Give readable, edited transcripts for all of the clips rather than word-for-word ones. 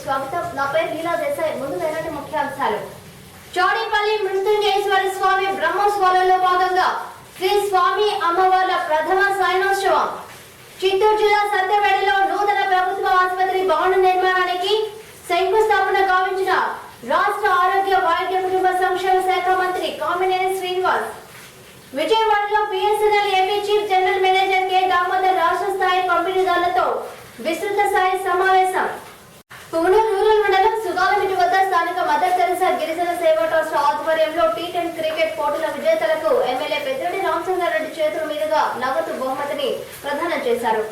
స్వాగతం. నా పేరు లీలా దేశాయ్. ముందు ఈనాటి ముఖ్యాంశాలు. చౌడేపల్లి మృత్యుంజయేశ్వర స్వామి బ్రహ్మోత్సవాలలో భాగంగా శ్రీ స్వామి అమ్మవార్ల ప్రథమ శయనోత్సవం. చిత్తూరు జిల్లా సత్యవేడలో నూతన ప్రభుత్వ ఆసుపత్రి భవన నిర్మాణానికి శంకుస్థాపన గావించిన రాష్ట్ర ఆరోగ్య వైద్య కుటుంబ సంక్షేమ శాఖ మంత్రి కామినేని శ్రీనివాస్. విజయవాడలో BSNL AP chief general manager K Damodar రాష్ట్ర స్థాయి పంపిణీదారులతో విస్తృత స్థాయి సమావేశం. పూనూరు రూరల్ మండలం సుగాలమిటి వద్ద స్థానిక మదర్ తెరెసా గిరిజన సేవా ట్రస్ట్ ఆధ్వర్యంలో టీ10 క్రికెట్ పోటీల విజేతలకు ఎమ్మెల్యే పెద్దిరెడ్డి రామచంద్రారెడ్డి చేతుల మీదుగా నగదు బహుమతిని ప్రదానం చేశారు.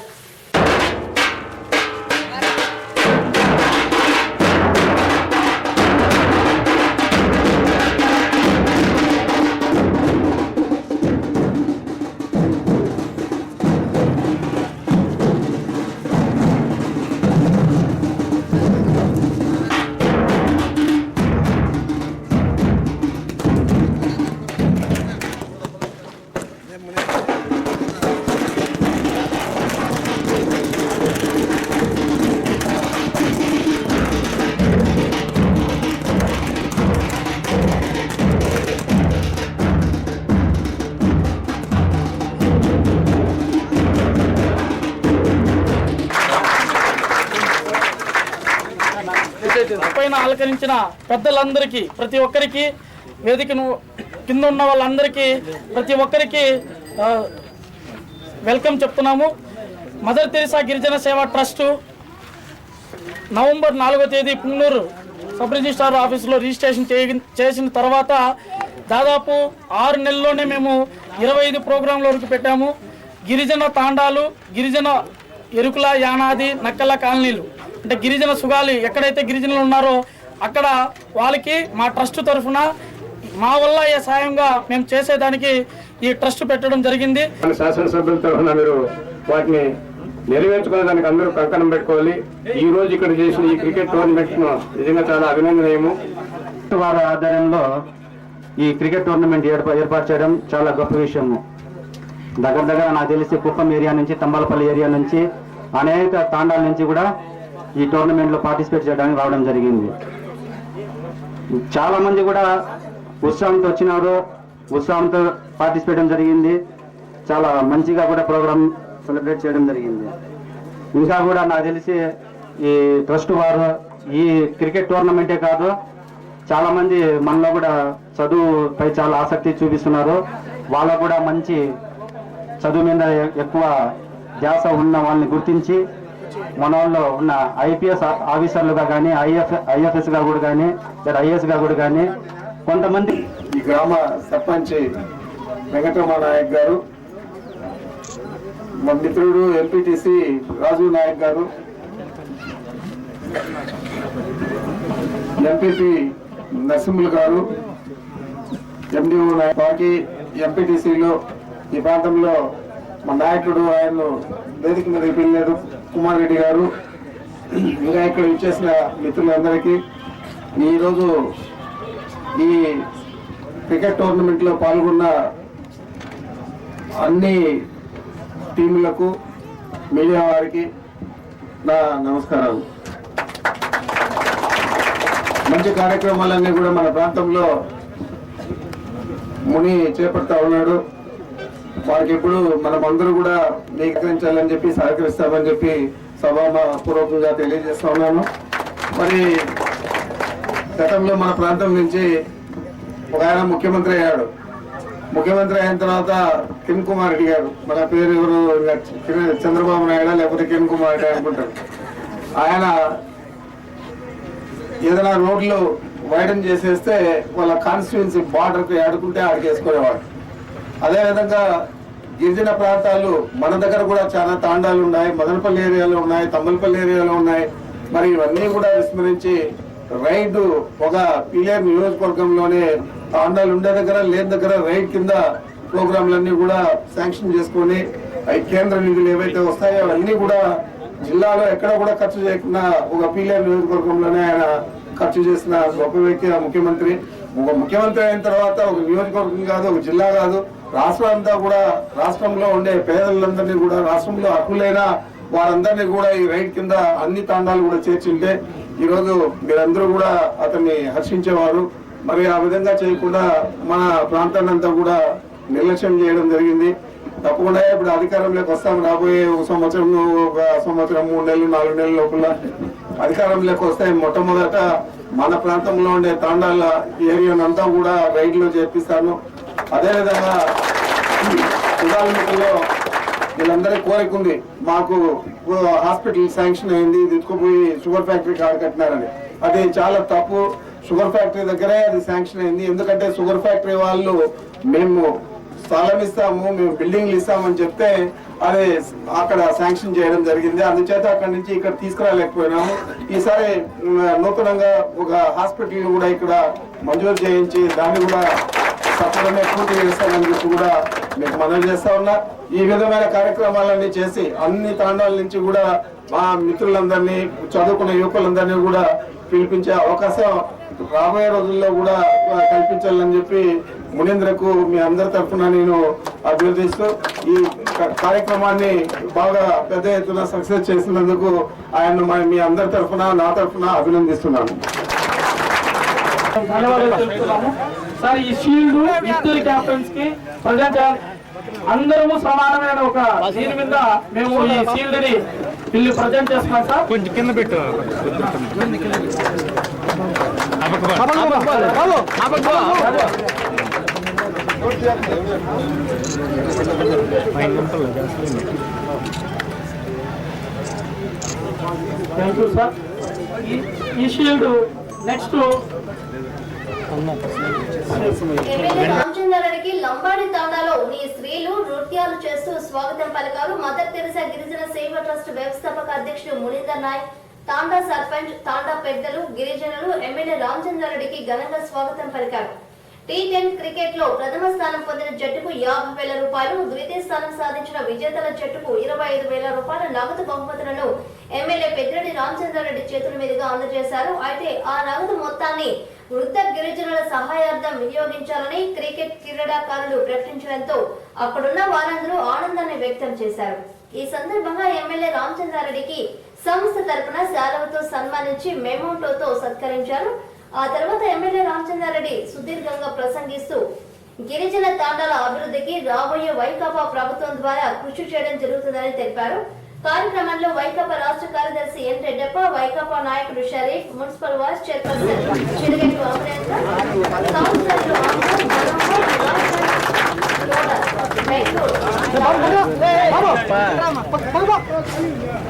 పైన ఆలకరించిన పెద్దలందరికీ, ప్రతి ఒక్కరికి, వేదికను కింద ఉన్న వాళ్ళందరికీ ప్రతి ఒక్కరికి వెల్కమ్ చెప్తున్నాము. మదర్ తెరెసా గిరిజన సేవా ట్రస్టు నవంబర్ 4వ తేదీ పుంగనూరు సబ్ రిజిస్ట్రార్ ఆఫీసులో రిజిస్ట్రేషన్ చేసిన తర్వాత దాదాపు 6 నెలల్లోనే మేము 25 ప్రోగ్రాంల వరకు పెట్టాము. గిరిజన తాండాలు, గిరిజన ఎరుకుల, యానాది, నక్కల కాలనీలు, అంటే గిరిజన సుగాలి ఎక్కడైతే గిరిజనులు ఉన్నారో అక్కడ వాళ్ళకి మా ట్రస్ట్ తరఫున మా వల్ల ఏ సాయంగా మేము చేసేదానికి ఈ ట్రస్ట్ పెట్టడం జరిగింది. శాసనసభ్యుల తరఫున మీరు వాటిని నెరవేర్చుకునేదానికి అందరూ కంకణం పెట్టుకోవాలి. ఈ రోజు ఇక్కడ చేసిన ఈ క్రికెట్ టోర్నమెంట్ నిజంగా చాలా అభినందనీయము. వారి ఆధ్వర్యంలో ఈ క్రికెట్ టోర్నమెంట్ ఏర్పాటు చేయడం చాలా గొప్ప విషయము. దగ్గర నాకు తెలిసి కుప్పం ఏరియా నుంచి, తంబాలపల్లి ఏరియా నుంచి, అనేక తాండాల నుంచి కూడా ఈ టోర్నమెంట్లో పార్టిసిపేట్ చేయడానికి రావడం జరిగింది. చాలా మంది కూడా ఉత్సాహంతో వచ్చినారు, ఉత్సాహంతో పార్టిసిపేట్ చేయడం జరిగింది. చాలా మంచిగా కూడా ప్రోగ్రామ్ సెలబ్రేట్ చేయడం జరిగింది. ఇంకా కూడా నాకు తెలిసి ఈ ట్రస్ట్ వారు ఈ క్రికెట్ టోర్నమెంటే కాదు, చాలా మంది మనలో కూడా చదువుపై చాలా ఆసక్తి చూపిస్తున్నారు. వాళ్ళకు కూడా మంచి చదువు మీద ఎక్కువ ధ్యాస ఉన్న వాళ్ళని గుర్తించి మన వాళ్ళు ఉన్న ఐపీఎస్ ఆఫీసర్లుగా కానీ, ఐఎఫ్ఎస్గా కూడా కానీ, లేదా ఐఏఎస్గా కూడా కానీ కొంతమంది. ఈ గ్రామ సర్పంచ్ వెంకటరమణ నాయక్ గారు, మా మిత్రుడు ఎంపీటీసీ రాజు నాయక్ గారు, ఎంపీపీ నరసింహులు గారు, ఎండిఓ నాయక్, బాకీ ఎంపీటీసీలో ఈ ప్రాంతంలో మా నాయకుడు ఆయన వేదిక మీద వెళ్ళారు కుమార్ రెడ్డి గారు, ఇంకా ఇక్కడ ఇచ్చేసిన మిత్రులందరికీ, ఈరోజు ఈ క్రికెట్ టోర్నమెంట్లో పాల్గొన్న అన్ని టీములకు, మీడియా వారికి నా నమస్కారాలు. మంచి కార్యక్రమాలన్నీ కూడా మన ప్రాంతంలో ముని చేపడతా ఉన్నాడు. వారికి ఎప్పుడు మనమందరూ కూడా నీకరించాలని చెప్పి, సహకరిస్తామని చెప్పి సభాపూర్వకంగా తెలియజేస్తా ఉన్నాను. మరి గతంలో మన ప్రాంతం నుంచి ఒక ఆయన ముఖ్యమంత్రి అయ్యాడు. ముఖ్యమంత్రి అయిన తర్వాత కిరణ్ కుమార్ రెడ్డి గారు, మన పేరు ఎవరు, చంద్రబాబు నాయుడు లేకపోతే కిరణ్ కుమార్ రెడ్డి అనుకుంటారు. ఆయన ఏదైనా రోడ్లు వైడన్ చేసేస్తే వాళ్ళ కాన్స్టిట్యున్సీ బార్డర్కి ఆడుకుంటే ఆడికేసుకునేవాడు. అదేవిధంగా గిరిజన ప్రాంతాలు మన దగ్గర కూడా చాలా తాండాలు ఉన్నాయి, మదనపల్లి ఏరియాలో ఉన్నాయి, తమ్మలపల్లి ఏరియాలో ఉన్నాయి. మరి ఇవన్నీ కూడా విస్మరించి రైడ్ ఒక పిలేరు నియోజకవర్గంలోనే తాండాలు ఉండే దగ్గర లేని దగ్గర రైడ్ కింద ప్రోగ్రాంలన్నీ కూడా శాంక్షన్ చేసుకొని కేంద్ర నిధులు ఏవైతే వస్తాయో అవన్నీ కూడా జిల్లాలో ఎక్కడ కూడా ఖర్చు చేయకుండా ఒక పిలేరు నియోజకవర్గంలోనే ఆయన ఖర్చు చేసిన గొప్ప వ్యక్తి ముఖ్యమంత్రి. ఒక ముఖ్యమంత్రి అయిన తర్వాత ఒక నియోజకవర్గం కాదు, ఒక జిల్లా కాదు, రాష్ట్రం అంతా కూడా, రాష్ట్రంలో ఉండే పేదలందరినీ కూడా, రాష్ట్రంలో అర్హులైన వారందరినీ కూడా ఈ రైట్ కింద అన్ని తాండాలు కూడా చేర్చుంటే ఈరోజు మీరందరూ కూడా అతన్ని హర్షించేవారు. మరి ఆ విధంగా చేయకుండా మన ప్రాంతాన్ని అంతా కూడా నిర్లక్ష్యం చేయడం జరిగింది. తప్పకుండా ఇప్పుడు అధికారంలోకి వస్తాం. రాబోయే ఒక సంవత్సరం 3 నెలలు 4 నెలల లోపల అధికారంలోకి వస్తాయి. మొట్టమొదట మన ప్రాంతంలో ఉండే తాండాల ఏరియానంతా కూడా రైడ్లో చేపిస్తాను. అదేవిధంగా ఉదాహరణలో వీళ్ళందరి కోరిక ఉంది, మాకు హాస్పిటల్ శాంక్షన్ అయింది, తీసుకుపోయి షుగర్ ఫ్యాక్టరీ కాడ కట్టినారని. అది చాలా తప్పు. షుగర్ ఫ్యాక్టరీ దగ్గరే అది శాంక్షన్ అయింది. ఎందుకంటే షుగర్ ఫ్యాక్టరీ వాళ్ళు మేము స్థలం ఇస్తాము, మేము బిల్డింగ్లు ఇస్తామని చెప్తే అది అక్కడ శాంక్షన్ చేయడం జరిగింది. అందుచేత అక్కడి నుంచి ఇక్కడ తీసుకురాలేకపోయినాము. ఈసారి నూతనంగా ఒక హాస్పిటల్ కూడా ఇక్కడ మంజూరు చేయించి దాన్ని కూడా సత్వరమే పూర్తి చేస్తామని చెప్పి కూడా మీకు మనవి చేస్తా ఉన్నా. ఈ విధమైన కార్యక్రమాలన్నీ చేసి అన్ని తాండాల నుంచి కూడా మా మిత్రులందరినీ, చదువుకున్న యువకులందరినీ కూడా పిలిపించే అవకాశం రాబోయే రోజుల్లో కూడా కల్పించాలని చెప్పి మునీంద్రకు మీ అందరి తరఫున నేను అభ్యర్థిస్తూ ఈ కార్యక్రమాన్ని బాగా పెద్ద ఎత్తున సక్సెస్ చేసినందుకు ఆయన మీ అందరి తరఫున, నా తరఫున అభినందిస్తున్నాను. ధన్యవాదాలు తెలుపుతున్నాము. సార్, ఈ షీల్డ్ ఇద్దరు క్యాప్టెన్స్ కి ప్రజెంట్ అందరము సమానమైన ఒక దీని మీద మేము ఈ షీల్డ్ ని వీళ్ళు ప్రజెంట్ చేస్తున్నాం. సార్ కొంచెం కింద పెట్టు. Thank you sir. ఈ షీల్డ్ నెక్స్ట్ ఎమ్మెల్యే రామచంద్రారెడ్డికి లంబాడి తాండాలో నీ స్త్రీలు నృత్యాలు చేస్తూ స్వాగతం పలికారు. మదర్ తెరిసా గిరిజన సేవ ట్రస్ట్ వ్యవస్థాపక అధ్యక్షుడు మునీందర్ నాయక్, తాండా సర్పంచ్, తాండా పెద్దలు, గిరిజనులు ఎమ్మెల్యే రామచంద్రారెడ్డికి ఘనంగా స్వాగతం పలికారు. T10 క్రికెట్ లో ప్రథమ స్థానం పొందిన జట్టుకు 50,000 రూపాయలు, ద్వితీయ స్థానం సాధించిన విజేతల జట్టుకు 25,000 రూపాయల నగదు బహుమతులను ఎమ్మెల్యే పెద్దిరెడ్డి రామచంద్రారెడ్డి చేతుల మీదుగా అందజేశారు. అయితే ఆ నగదు మొత్తాన్ని వృద్ధ గిరిజనుల సహాయార్థం వినియోగించాలని క్రికెట్ క్రీడాకారులు ప్రకటించడంతో అక్కడున్న వారందరూ ఆనందాన్ని వ్యక్తం చేశారు. ఈ సందర్భంగా ఎమ్మెల్యే రామచంద్రారెడ్డికి సంస్థ తరపున శాలువతో సన్మానించి మెమోటోతో సత్కరించారు. ఆ తర్వాత ఎమ్మెల్యే రామచంద్రారెడ్డి సుదీర్ఘంగా ప్రసంగిస్తూ గిరిజన తాండాల అభివృద్ధికి రాబోయే వైకాపా ప్రభుత్వం ద్వారా కృషి చేయడం జరుగుతుందని తెలిపారు. కార్యక్రమంలో వైకాపా రాష్ట్ర కార్యదర్శి ఎన్ రెడ్డప్ప, వైకాపా నాయకుడు Sharif, municipal vice chairperson Chirugettu Amarendra, కౌన్సిలర్లు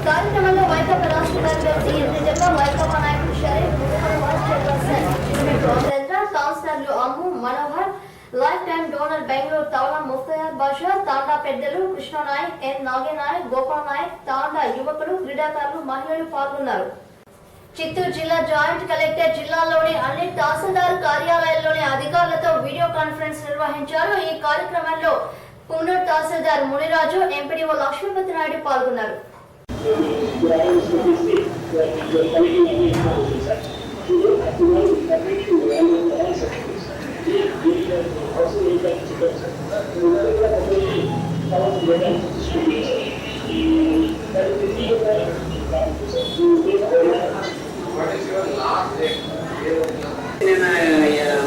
కార్యక్రమంలో వైకాపా రాష్ట్ర కార్యదర్శి ఎన్ రెడ్డప్ప, వైకాపా నాయకుడు Sharif, municipal vice chairperson Chirugettu Amarendra, కౌన్సిలర్లు Ammu Manohar, life time donor Bengaluru తౌల ముఫ్తయార్ బాషా, తాండా పెద్దలు కృష్ణ నాయక్, ఎన్ నాగే నాయక్, గోపాల్ నాయక్, తాండా యువకులు, క్రీడాకారులు, మహిళలు పాల్గొన్నారు. చిత్తూరు జిల్లా జాయింట్ కలెక్టర్ జిల్లాలోని అన్ని తహసీల్దార్ కార్యాలయాల్లోని అధికారులతో వీడియో కాన్ఫరెన్స్ నిర్వహించారు. ఈ కార్యక్రమంలో పుండూరు తహసీల్దార్ మునిరాజు, ఎంపీడీఓ లక్ష్మీపతి నాయుడు పాల్గొన్నారు.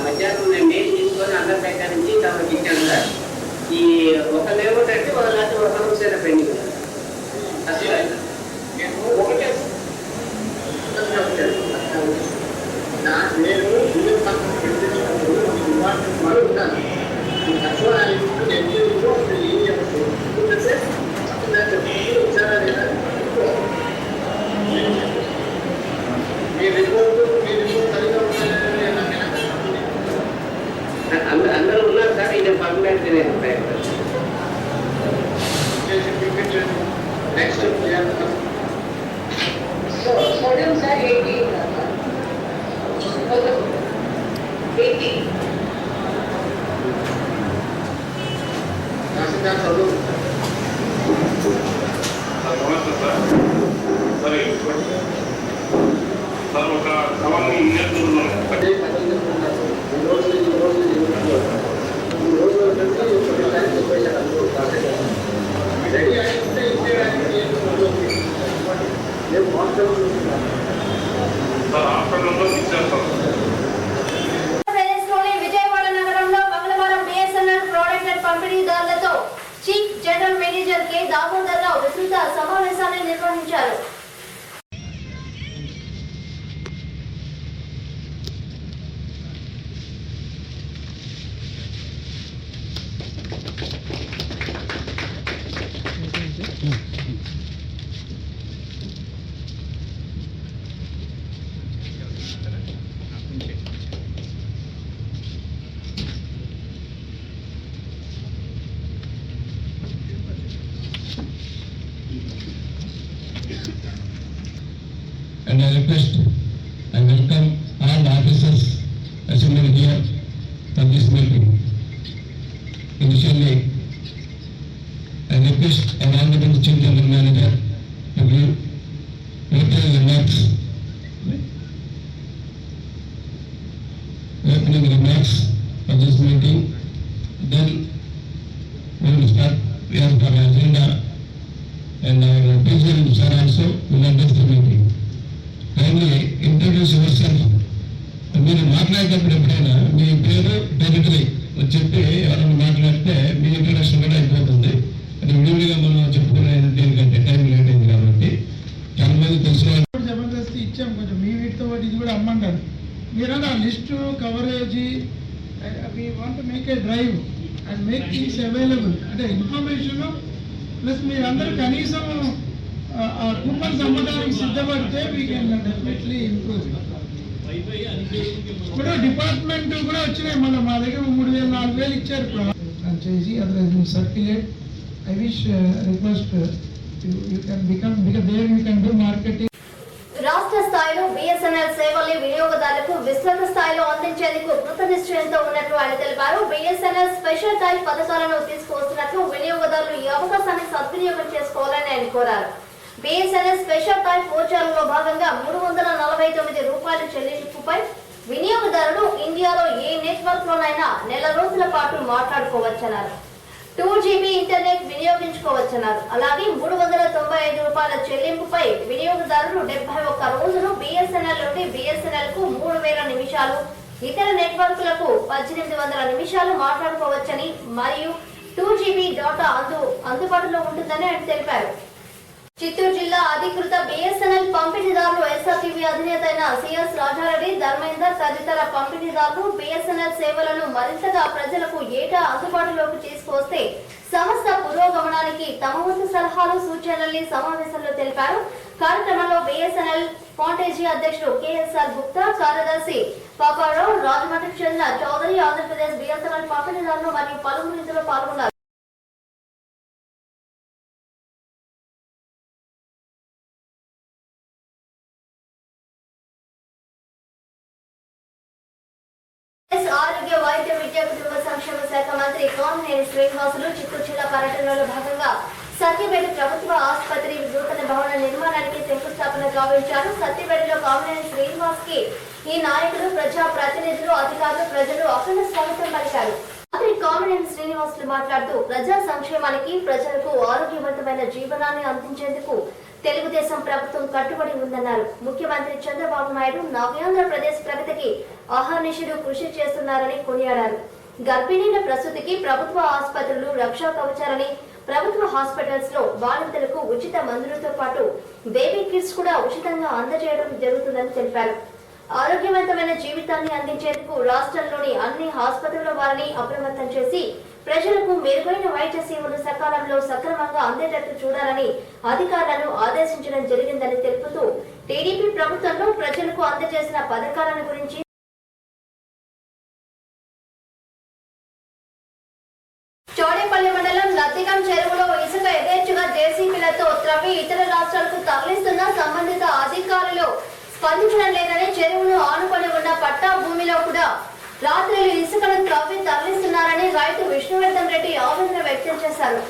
మధ్యాహ్నం మెయిల్ తీసుకొని అందరి దగ్గర నుంచి తమకు ఇచ్చాను సార్. ఈ ఒక ఏమిటంటే ఒక రాత్రి ఒక సమస్య పెండింగ్ అసలు ఒకటే నేను మారుతాను అందరూ ఉన్నారు సార్. ఇది పర్మనెంట్ నెక్స్ట్ సార్ 80 చదువు నమస్తే సార్. సరే సార్, ఒక సవాల్ని నేర్చుకున్నాను. రెడీ అయితే ఇచ్చేయడానికి కమిషనర్ కె దామోదరరావు విస్తృత సమావేశాన్ని నిర్వహించారు. And I request and welcome all the officers assembled here for this meeting. Initially, I request an honorable Chief General Manager to give opening remarks for this meeting. Then we will start for agenda, and our president sir also will address the meeting. Kindly introduce yourself. మీరు మాట్లాడేటప్పుడు ఎప్పుడైనా మీ పేరు territory చెప్పి ఎవరైనా మాట్లాడితే మీ introduction కూడా అయిపోతుంది. అది విడివిడిగా మనం చెప్పుకునే దీనికంటే టైం లేట్ అయింది కాబట్టి చాలా మంది తెలిసిన జబర్దస్తి ఇచ్చాం కొంచెం మీ వీటితో పాటు ఇది కూడా అమ్మంటారు. మీరు ఆ list coverage we want make a drive and make things available అంటే ఇన్ఫర్మేషన్ ప్లస్ మీరు అందరూ కనీసం కూపన్స్ అమ్మడానికి సిద్ధపడితే వీ కెన్ డెఫినెట్లీ ఇంప్రూవ్. కూడా డిపార్ట్మెంట్ కూడా వచ్చినాయి మన మా దగ్గర 3,000 4,000 ఇచ్చారు franchisee other circulate. I wish request you can become because there you can do marketing. రాష్ట్ర స్థాయిలో బిఎస్ఎన్ఎల్ సేవల్ని వినియోగదారులకు విస్తృత స్థాయిలో అందించేందుకు కృతనిశ్చయంతో ఉన్నట్లు ఆయన తెలిపారు. బిఎస్ఎన్ఎల్ స్పెషల్ టైప్ పథకాలను తీసుకువస్తున్నట్లు వినియోగదారులు ఈ అవకాశాన్ని సద్వినియోగం చేసుకోవాలని ఆయన కోరారు. బిఎస్ఎన్ఎల్ స్పెషల్ టైప్ వోచర్లలో భాగంగా 349 రూపాయల చెల్లింపుపై వినియోగదారులు ఇండియాలో ఏ నెట్వర్క్ లోనైనా నెల రోజుల పాటు మాట్లాడుకోవచ్చన్నారు. 2GB internet వినియోగించుకోవచ్చన్నారు. అలాగే 395 రూపాయల చెల్లింపుపై వినియోగదారులు 71 రోజులు బిఎస్ఎన్ఎల్ నుండి బిఎస్ఎన్ఎల్ కు 3000 నిమిషాలు, ఇతర నెట్వర్క్లకు 1800 నిమిషాలు మాట్లాడుకోవచ్చని మరియు 2GB డేటా అందుబాటులో ఉంటుందని ఆయన తెలిపారు. చిత్తూరు జిల్లా అధికృత బిఎస్ఎన్ఎల్ పంపిణీదారులు ఎస్ఆర్టీవీ అధినేత అయిన సిఎస్ రాజారెడ్డి, ధర్మేందర్ తదితర పంపిణీదారులు బిఎస్ఎన్ఎల్ సేవలను మరింతగా ప్రజలకు ఏటా అందుబాటులోకి తీసుకువస్తే సంస్థ పురోగమనానికి తమ వంతు సలహాలు సూచనల్ని సమావేశంలో తెలిపారు. కార్యక్రమంలో బిఎస్ఎన్ఎల్ కాంటేజీ అధ్యక్షుడు కేఎస్ఆర్ గుప్తా, కార్యదర్శి పాపారావు, రాజమండ్రికి చెందిన చౌదరి, ఆంధ్రప్రదేశ్ బిఎస్ఎన్ఎల్ పంపిణీదారులు మరియు పలువురు ఇందులో పాల్గొన్నారు. ఆరోగ్య వైద్య విద్యా కుటుంబ సంక్షేమ శాఖ మంత్రి కామినేని శ్రీనివాసులు చిత్తూరు జిల్లా పర్యటనలో భాగంగా సత్యవేడి ప్రభుత్వ ఆసుపత్రి నూతన భవన నిర్మాణానికి శంకుస్థాపన గావించారు. సత్యవేడిలో కామినేని శ్రీనివాస్ కి ఈ నాయకులు, ప్రజా ప్రతినిధులు, అధికారులు, ప్రజలు అఖండ స్వాగతం పలికారు. మంత్రి కామినేని శ్రీనివాసులు మాట్లాడుతూ ప్రజా సంక్షేమానికి, ప్రజలకు ఆరోగ్యవంతమైన జీవనాన్ని అందించేందుకు తెలుగుదేశం ప్రభుత్వం కట్టుబడి ఉందన్నారు. ముఖ్యమంత్రి చంద్రబాబు నాయుడు నవ్యాంధ్రప్రదేశ్ ప్రగతికి అహర్నిశలు కృషి చేస్తున్నారని కొనియాడారు. గర్భిణీల ప్రసూతికి ప్రభుత్వ ఆసుపత్రులు రక్షా కవచాలని, ప్రభుత్వ హాస్పిటల్స్ లో బాలింతలకు ఉచిత మందులతో పాటు బేబీ కిట్స్ కూడా ఉచితంగా అందజేయడం జరుగుతుందని తెలిపారు. ఆరోగ్యవంతమైన జీవితాన్ని అందించేందుకు రాష్ట్రంలోని అన్ని ఆసుపత్రుల వారిని అప్రమత్తం చేసి ప్రజలకు మెరుగైన వైద్య సేవలు సకాలంలో సక్రమంగా అందేటట్టు చూడాలని అధికారులను ఆదేశించడం జరిగిందని తెలుపుతూ టీడీపీ ప్రభుత్వంలో ప్రజలకు అందజేసిన పథకాలను గురించి చౌడేపల్లి మండలం లద్దిగం చెరువులో ఇసుక యథేచ్ఛగా జేసీబీలతో త్రవ్వి ఇతర రాష్ట్రాలకు తరలిస్తున్న సంబంధిత అధికారులు స్పందించడం లేదని, చెరువును ఆనుకొని ఉన్న పట్టా భూమిలో కూడా రాత్రులు ఇసుకను త్రవ్వి తరలిస్తున్నారని రైతు విష్ణువర్ధన్ రెడ్డి ఆవేదన వ్యక్తం చేశారు.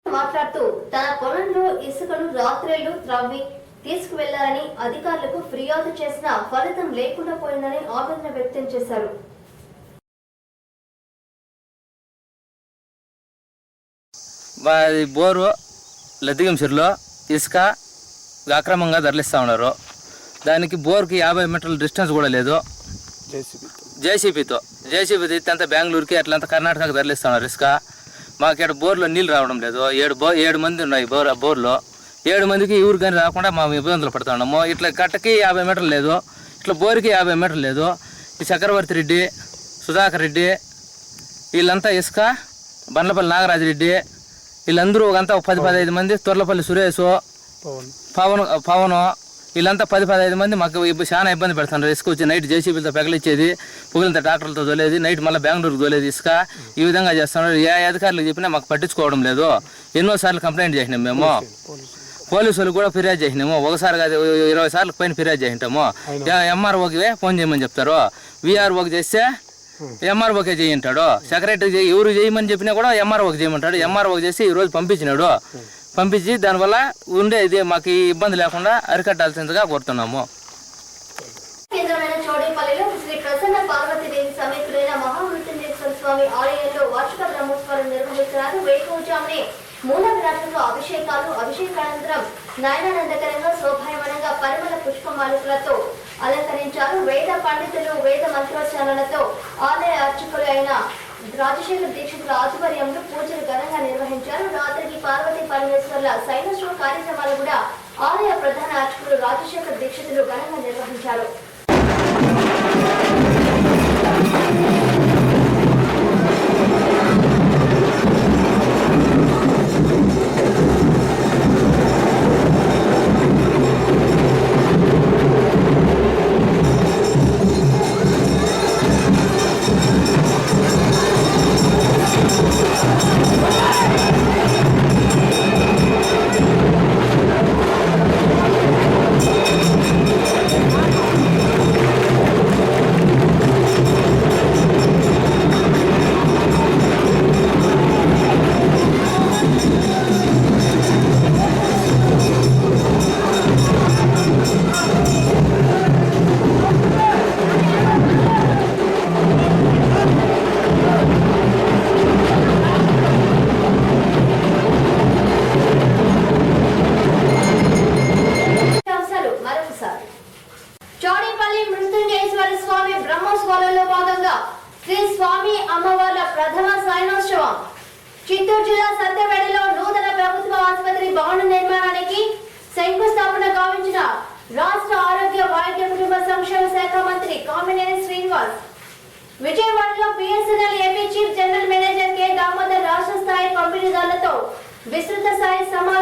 మాట్లాడుతూ తన పొలంలో ఇసుకను రాత్రులు త్రవ్వి తీసుకువెళ్లారని, అధికారులకు ఫిర్యాదు చేసినా ఫలితం లేకుండా పోయిందని ఆవేదన వ్యక్తం చేశారు. బోరు లద్దిగం చెరువులో ఇసుక అక్రమంగా తరలిస్తూ ఉన్నారు. దానికి బోర్కి 50 మీటర్ల డిస్టెన్స్ కూడా లేదు. జేసీబీతో ఇత్తంతా బెంగళూరుకి అట్లంతా కర్ణాటకకు తరలిస్తున్నారు ఇసుక. మాకు ఇక్కడ బోర్లో నీళ్ళు రావడం లేదు. 7 మంది ఉన్నాయి బోర్లో. 7 మందికి ఊరు కానీ రాకుండా మేము ఇబ్బందులు పడుతున్నాము. ఇట్లా కట్టకి 50 మీటర్లు లేదు, ఇట్లా బోరుకి 50 మీటర్లు లేదు. ఈ చక్రవర్తి రెడ్డి, సుధాకర్ రెడ్డి వీళ్ళంతా ఇసుక, బండ్లపల్లి నాగరాజరెడ్డి వీళ్ళందరూ ఒకంతా 10-15 మంది, తొర్లపల్లి సురేష్, పవన్ వీళ్ళంతా 10-15 మంది మాకు చాలా ఇబ్బంది పెడుతున్నారు. ఇసుక వచ్చి నైట్ జేసీబీలతో పెగలిచ్చేది, పొగిలింత ట్రాక్టర్లతో తోలేది, నైట్ మళ్ళీ బెంగళూరుకు తోలేది ఇసుక. ఈ విధంగా చేస్తున్నారు. ఏ అధికారులకు చెప్పినా మాకు పట్టించుకోవడం లేదు. ఎన్నోసార్లు కంప్లైంట్ చేసినాం మేము. పోలీసులు కూడా ఫిర్యాదు చేసినాము. ఒకసారి కాదు 20 సార్లు పైన ఫిర్యాదు చేసింటాము. ఎంఆర్ఓకి ఫోన్ చేయమని చెప్తారు. వీఆర్ఓకి చేస్తే ఎంఆర్ఓకే చేయింటాడు. సెక్రటరీ ఎవరు చేయమని చెప్పినా కూడా ఎంఆర్ఓకి చేయమంటాడు. ఎంఆర్ఓకి చేసి ఈరోజు పంపించి దానివల్ల ఇది మాకు ఇబ్బంది లేకుండా అరికట్టాల్సిందిగా కోరుతున్నాము. కేంద్రమైన చౌడేపల్లిలో శ్రీ ప్రసన్న పార్వతీదేవి సమేతులైన మహామృత్యుంజయేశ్వర స్వామి ఆలయంలో వార్షిక బ్రహ్మోత్సవాలు నిర్వహిస్తున్నారు. వేకువజామునే మూల విరాట్లకు అభిషేకానంతరం నయనానందకరంగా శోభాయమానంగా పరిమళ పుష్పమాలికలతో అలంకరించారు. వేద పండితులు వేద మంత్రోచ్చారణలతో ఆలయ అర్చకులు అయిన రాజశేఖర దీక్షితుల ఆధ్వర్యంలో పూజలు ఘనంగా నిర్వహించారు. రాత్రికి పార్వతీ పరమేశ్వర్ల సైనోత్సవ కార్యక్రమాలు కూడా ఆలయ ప్రధాన అర్చకులు రాజశేఖర దీక్షితులు ఘనంగా నిర్వహించారు. చౌడేపల్లి మృత్యుంజయేశ్వర స్వామి బ్రహ్మోత్సవాలలో భాగంగా శ్రీ స్వామి అమ్మవార్ల ప్రథమ సైనోత్సవం. చిత్తూరు జిల్లా సత్యవేడలో నూతన ప్రభుత్వ ఆసుపత్రి భవన నిర్మాణానికి శంకుస్థాపన గావించిన రాష్ట్ర ఆరోగ్య వైద్య కుటుంబ సంక్షేమ శాఖ మంత్రి కామినేని శ్రీనివాస్. విజయవాడలో BSNL AP chief general manager K Damodar రాష్ట్ర స్థాయి పంపిణీదారులతో విస్తృత స్థాయి సమావేశం